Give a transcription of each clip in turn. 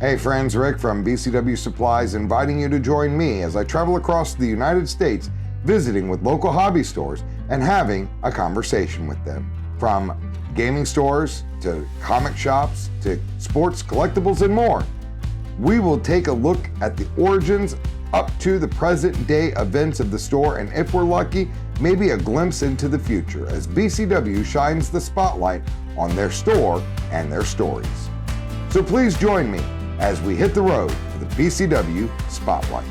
Hey friends, Rick from BCW Supplies inviting you to join me as I travel across the United States visiting with local hobby stores and having a conversation with them. From gaming stores to comic shops to sports, collectibles, and more. We will take a look at the origins up to the present day events of the store, and if we're lucky, maybe a glimpse into the future as BCW shines the spotlight on their store and their stories. So please join me as we hit the road for the BCW Spotlight.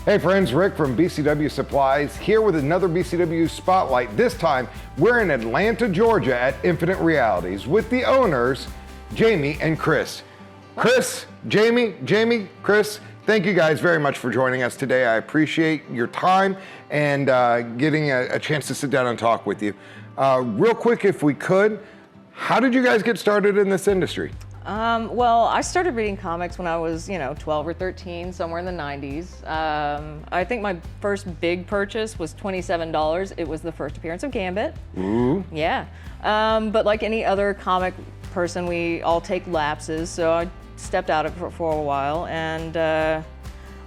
Hey friends, Rick from BCW Supplies here with another BCW Spotlight. This time, we're in Atlanta, Georgia at Infinite Realities with the owners, Jami and Chris. Chris, Jami, Chris, thank you guys very much for joining us today. I appreciate your time and getting a chance to sit down and talk with you. Real quick, if we could, how did you guys get started in this industry? Well, I started reading comics when I was, 12 or 13, somewhere in the 90s. I think my first big purchase was $27. It was the first appearance of Gambit. Ooh. Yeah. But like any other comic person, we all take lapses, so I stepped out of it for a while, and a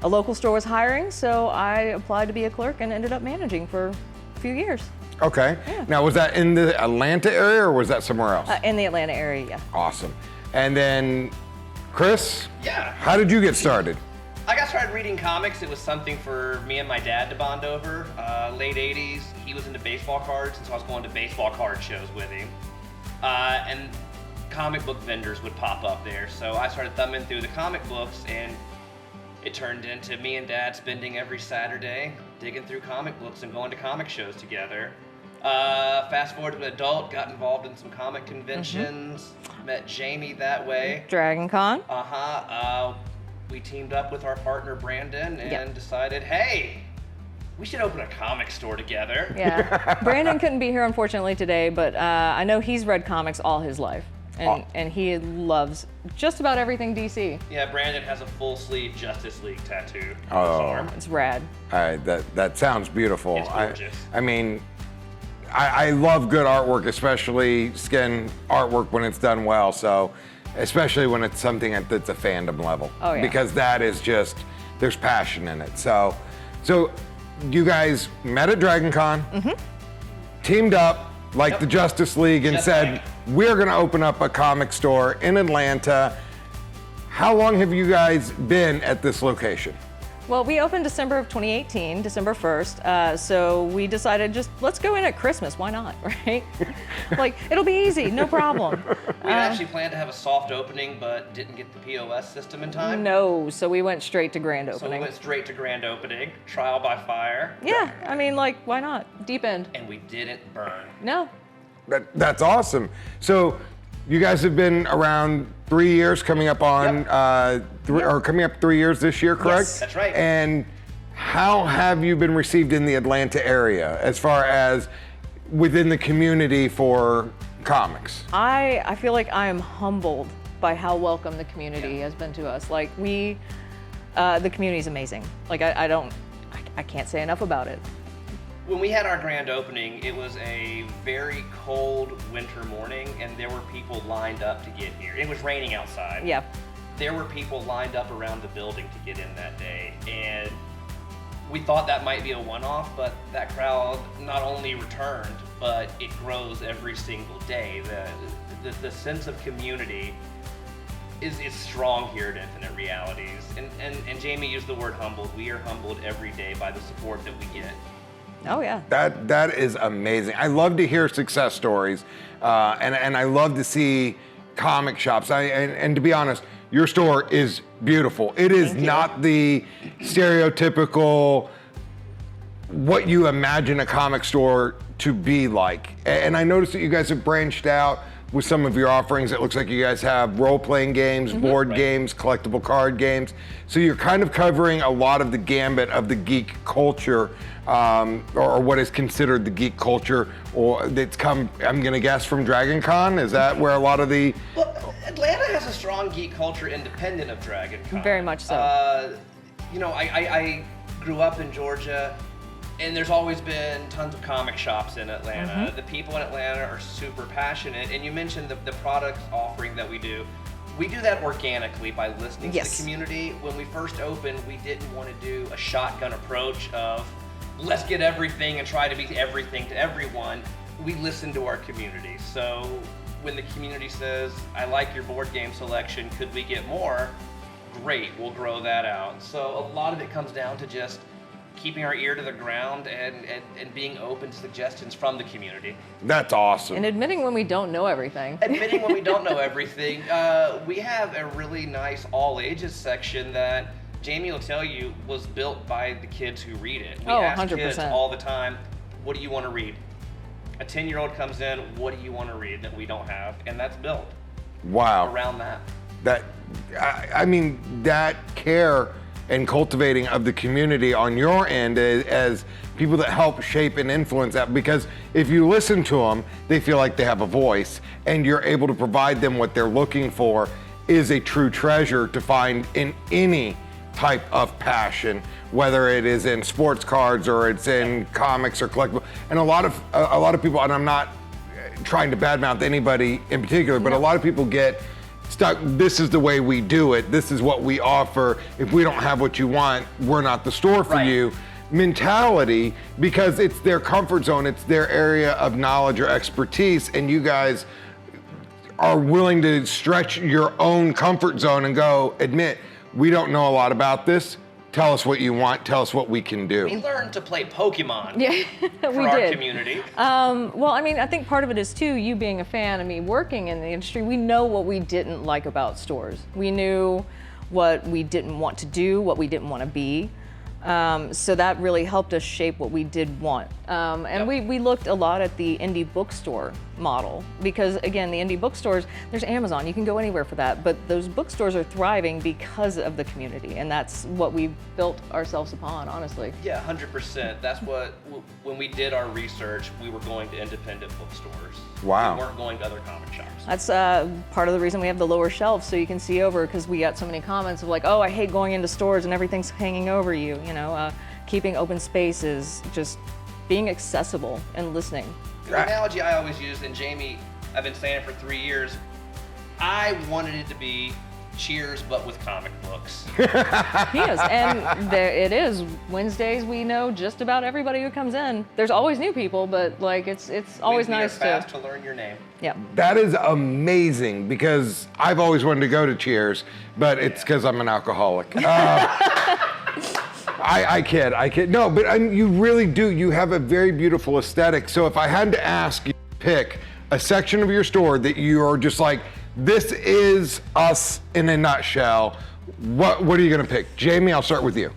local store was hiring, so I applied to be a clerk and ended up managing for a few years. Okay. Yeah. Now, was that in the Atlanta area or was that somewhere else? In the Atlanta area, yeah. Awesome. And then, Chris? Yeah. How did you get started? I got started reading comics. It was something for me and my dad to bond over. Late 80s, he was into baseball cards, and so I was going to baseball card shows with him. And comic book vendors would pop up there. So I started thumbing through the comic books, and it turned into me and dad spending every Saturday digging through comic books and going to comic shows together. Fast forward to an adult, got involved in some comic conventions, met Jami that way. Dragon Con. We teamed up with our partner Brandon and decided, hey, we should open a comic store together. Yeah, Brandon couldn't be here unfortunately today, but I know he's read comics all his life, and he loves just about everything DC. Yeah, Brandon has a full sleeve Justice League tattoo on Oh. his arm. It's rad. That sounds beautiful. It's gorgeous. I mean, I love good artwork, especially skin artwork when it's done well. So, especially when it's something that's a fandom level. Oh, yeah. Because that is just, there's passion in it. So you guys met at Dragon Con, teamed up like the Justice League and Just said, like. we're gonna open up a comic store in Atlanta. How long have you guys been at this location? Well, we opened December of 2018, December 1st. So we decided let's go in at Christmas. Why not, right? Like, it'll be easy, no problem. We had actually planned to have a soft opening, but didn't get the POS system in time. No, so we went straight to grand So we opening. went straight to grand opening, trial by fire. Yeah, I mean, like, why not? Deep end. And we didn't burn. No. That's awesome. So you guys have been around 3 years, coming up on coming up 3 years this year, correct? Yes, that's right. And how have you been received in the Atlanta area as far as within the community for comics? I feel like I am humbled by how welcome the community has been to us. Like, the community is amazing. Like, I can't say enough about it. When we had our grand opening, it was a very cold winter morning, and there were people lined up to get here. It was raining outside. Yeah. There were people lined up around the building to get in that day, and we thought that might be a one-off, but that crowd not only returned, but it grows every single day. The sense of community is strong here at Infinite Realities, and Jami used the word humbled. We are humbled every day by the support that we get. Oh, yeah. That is amazing. I love to hear success stories, and I love to see comic shops. And to be honest, your store is beautiful. It is not the stereotypical what you imagine a comic store to be like. And I noticed that you guys have branched out with some of your offerings. It looks like you guys have role-playing games, board games, collectible card games. So you're kind of covering a lot of the gambit of the geek culture, or what is considered the geek culture, or that's come, I'm gonna guess, from Dragon Con. Is that where a lot of the... Well, Atlanta has a strong geek culture independent of Dragon Con. Very much so. You know, I grew up in Georgia, and there's always been tons of comic shops in Atlanta. The people in Atlanta are super passionate, and you mentioned the product offering that we do. We do that organically by listening to the community. When we first opened, we didn't want to do a shotgun approach of let's get everything and try to be everything to everyone. We listen to our community. So when the community says, I like your board game selection, could we get more? Great, we'll grow that out. So a lot of it comes down to just keeping our ear to the ground and being open to suggestions from the community. That's awesome. And admitting when we don't know everything. Admitting when we don't know everything. We have a really nice all ages section that Jami will tell you was built by the kids who read it. We ask 100%. kids all the time, what do you want to read? A 10-year-old comes in, what do you want to read that we don't have? And that's built around that. I mean, that care and cultivating of the community on your end as people that help shape and influence that, because if you listen to them, they feel like they have a voice, and you're able to provide them what they're looking for is a true treasure to find in any type of passion, whether it is in sports cards or it's in comics or collectible. And a lot of people, and I'm not trying to badmouth anybody in particular, but a lot of people get stuck. This is the way we do it. This is what we offer. If we don't have what you want, we're not the store for you. Mentality, because it's their comfort zone, it's their area of knowledge or expertise, and you guys are willing to stretch your own comfort zone and go, admit, we don't know a lot about this. Tell us what you want. Tell us what we can do. We learned to play Pokemon for our community. Well, I mean, I think part of it is too, you being a fan and me working in the industry, we know what we didn't like about stores. We knew what we didn't want to do, what we didn't want to be. So that really helped us shape what we did want. And we looked a lot at the indie bookstore model, because again, the indie bookstores, there's Amazon, you can go anywhere for that, but those bookstores are thriving because of the community, and that's what we built ourselves upon, honestly. Yeah, 100%. That's what, when we did our research, we were going to independent bookstores. Wow. We weren't going to other comic shops. That's part of the reason we have the lower shelves, so you can see over, because we got so many comments of like, oh, I hate going into stores and everything's hanging over you, you know, keeping open spaces, just being accessible and listening. The analogy I always use, and Jami, I've been saying it for 3 years, I wanted it to be Cheers, but with comic books. He is, and there it is. Wednesdays, we know just about everybody who comes in. There's always new people, but like it's always nice to. Fast to learn your name. Yeah. That is amazing, because I've always wanted to go to Cheers, but it's because I'm an alcoholic. I kid. No, but you really do. You have a very beautiful aesthetic. So if I had to ask you to pick a section of your store that you are just like, this is us in a nutshell, what are you gonna pick? Jami, I'll start with you.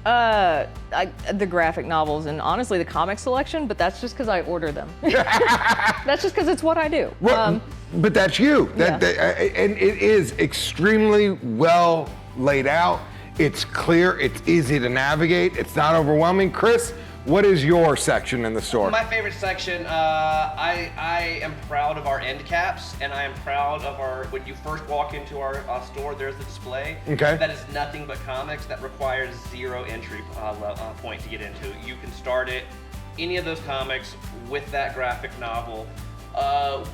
The graphic novels and honestly the comic selection, but that's just because I order them. That's just because it's what I do. Well, but that's you. And it is extremely well laid out. It's clear, it's easy to navigate, it's not overwhelming. Chris, what is your section in the store? My favorite section, I am proud of our end caps, and I am proud of when you first walk into our store, there's the display. Okay. That is nothing but comics that requires 0 entry point to get into. You can start it, any of those comics with that graphic novel.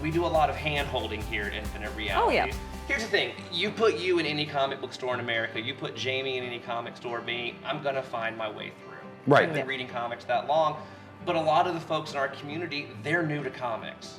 We do a lot of hand holding here at Infinite Realities. Oh, yeah. Here's the thing, you put you in any comic book store in America, you put Jami in any comic store, me, I'm gonna find my way through. Right. I've been reading comics that long, but a lot of the folks in our community, they're new to comics.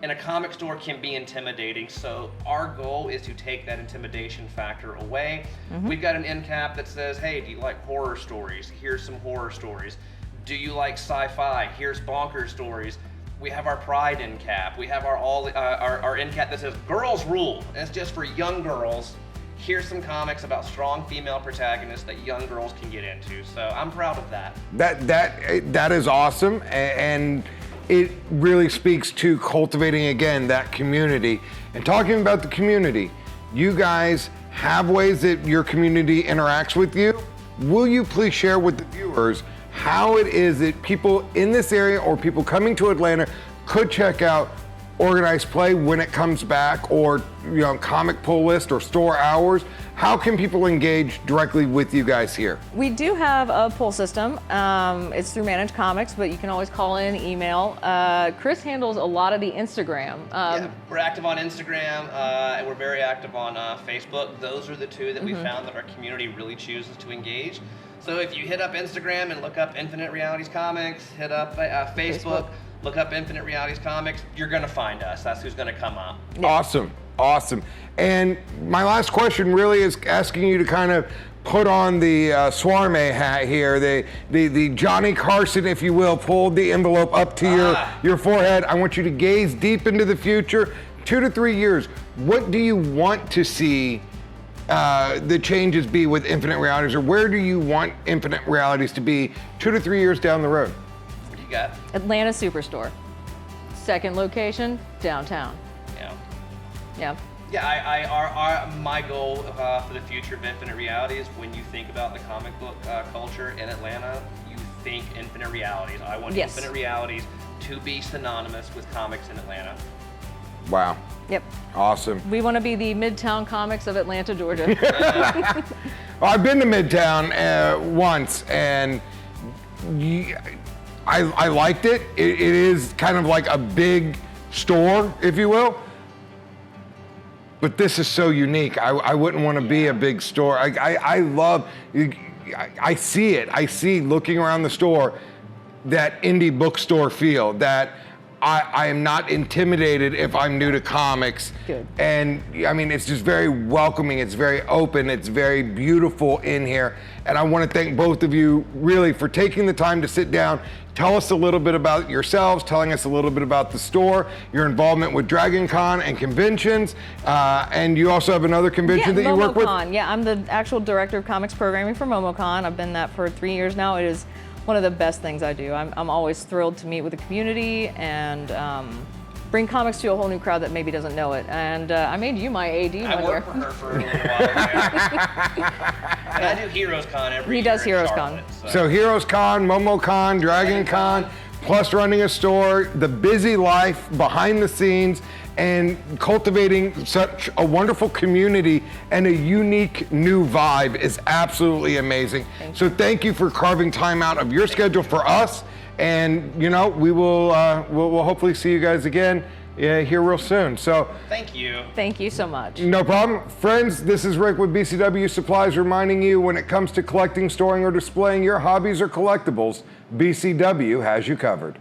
And a comic store can be intimidating, so our goal is to take that intimidation factor away. We've got an end cap that says, hey, do you like horror stories? Here's some horror stories. Do you like sci-fi? Here's bonkers stories. We have our Pride end cap. We have our end cap that says girls rule. And it's just for young girls. Here's some comics about strong female protagonists that young girls can get into. So I'm proud of that. That is awesome, and it really speaks to cultivating, again, that community. And talking about the community, you guys have ways that your community interacts with you. Will you please share with the viewers how it is that people in this area or people coming to Atlanta could check out organized play when it comes back, or comic pull list or store hours? How can people engage directly with you guys here? We do have a pull system. It's through Managed Comics, but you can always call in, email. Chris handles a lot of the Instagram. Yeah, we're active on Instagram, and we're very active on Facebook. Those are the two that we found that our community really chooses to engage. So if you hit up Instagram and look up Infinite Realities Comics, hit up Facebook, look up Infinite Realities Comics, you're gonna find us. That's who's gonna come up. Awesome, awesome. And my last question really is asking you to kind of put on the Swarme hat here, the Johnny Carson, if you will, pulled the envelope up to your forehead. I want you to gaze deep into the future, 2 to 3 years. What do you want to see the changes be with Infinite Realities, or where do you want Infinite Realities to be 2 to 3 years down the road? What do you got? Atlanta Superstore. Second location, downtown. Yeah. Yeah. Yeah, my goal for the future of Infinite Realities, when you think about the comic book culture in Atlanta, you think Infinite Realities. I want Infinite Realities to be synonymous with comics in Atlanta. Wow. Yep. Awesome. We want to be the Midtown Comics of Atlanta, Georgia. Well, I've been to Midtown once, and I liked it. It is kind of like a big store, if you will. But this is so unique. I wouldn't want to be a big store. I love, I see it. I see, looking around the store, that indie bookstore feel, that I am not intimidated if I'm new to comics. Good. And I mean, it's just very welcoming, it's very open, it's very beautiful in here. And I want to thank both of you really for taking the time to sit down, tell us a little bit about yourselves, telling us a little bit about the store, your involvement with Dragon Con and conventions, and you also have another convention that you work with? MomoCon. Yeah, I'm the actual director of comics programming for MomoCon. I've been that for 3 years now. It is one of the best things I do. I'm always thrilled to meet with the community and bring comics to a whole new crowd that maybe doesn't know it. And I made you my AD one year. I work for her for a little while. And I do Heroes Con every year. He does in Heroes Charlotte, Con. So Heroes Con, MomoCon, Dragon Con, plus running a store, the busy life behind the scenes, and cultivating such a wonderful community and a unique new vibe is absolutely amazing. So thank you for carving time out of your schedule for us. And we will we'll hopefully see you guys again here real soon. So thank you. Thank you so much. No problem. Friends, this is Rick with BCW Supplies reminding you, when it comes to collecting, storing, or displaying your hobbies or collectibles, BCW has you covered.